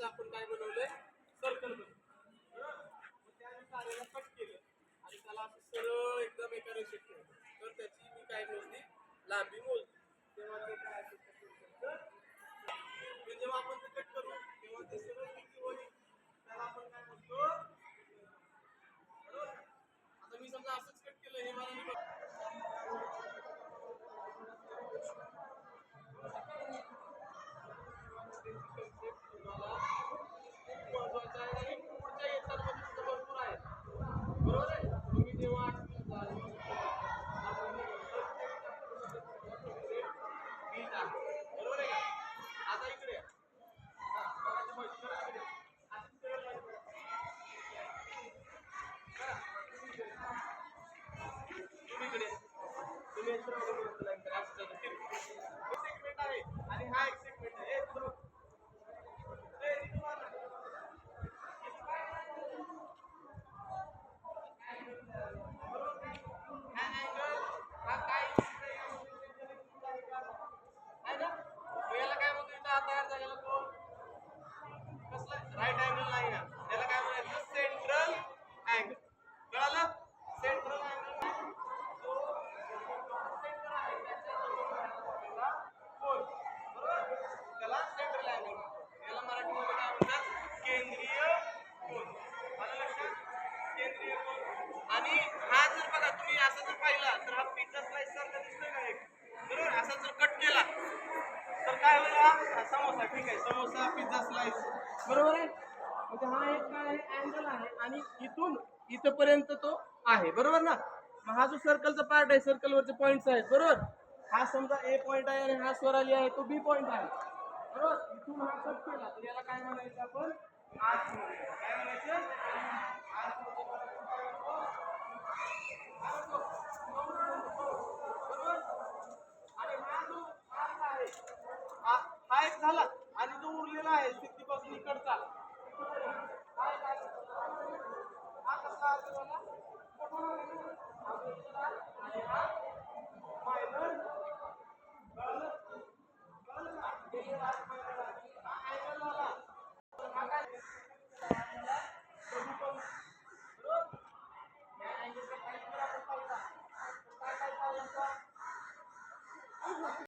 ताऱ्याचं आपण काय बनवलंय, सर्कल बनवलं. मग त्या मी तारेला कट केलं आणि त्याला असं सरळ एकदम एका रेषेत ठेवलं. तर त्याची मी काय मोजली, लांबी मोजली. तेव्हा ते काय असेल, जेव्हा आपण ते कट करू तेव्हा ते सरळ किती होईल, त्याला आपण काय म्हणतो, बरोबर. आता मी समजा असंच कट केलं, हे मला महत्वाचं आहे आणि पुढच्या येतांमध्ये सुद्धा भरपूर आहे, बरोबर आहे. तुम्ही जेव्हा बरोबर आहे का. आता इकडे तुम्ही सेगमेंट आहे आणि हा एक सेगमेंट आहे. हा काय आहे ना, याला काय म्हणतो, इथं तयार झालेला कोण, कसला राईट अँगल नाही ना, त्याला काय म्हणायचं, सेंट्रल अँगल. कळालं, सेंट्रल अँगल जो सेंटर आहे त्याच्या कोण, बरोबर, त्याला सेंट्रल अँगल. याला मराठीमध्ये काय म्हणतात, केंद्रीय कोन. आलं लक्षात, केंद्रीय कोन. आणि हा जर बघा तुम्ही असं जर पाहिला तर हा पिझ्झा स्लाइस सारखा दिसतोय का एक, बरोबर. असा जर कट केला तर काय होईल, हा समोसा, ठीक आहे, समोसा पिझ्झा स्लाइस, बरोबर आहे. म्हणजे हा एक काय आहे, अँगल आहे आणि इथून इथपर्यंत तो आहे, बरोबर ना. मग हा जो सर्कलचा पार्ट आहे, सर्कलवरचे पॉईंट्स आहेत, बरोबर. हा समजा ए पॉईंट आहे आणि हा स्वराली आहे, तो बी पॉईंट आहे, बरोबर. इथून हा कट केला तर याला काय म्हणायचं आपण, आर्क म्हणायचं. काय म्हणायचं, आर्क. बरोबर. आणि हा जो आर्क आहे, हा एक झाला आणि जो उरलेला आहे सिद्धीपासून इकडचा, हा एक आर्क. हा कसा आर्क झाला,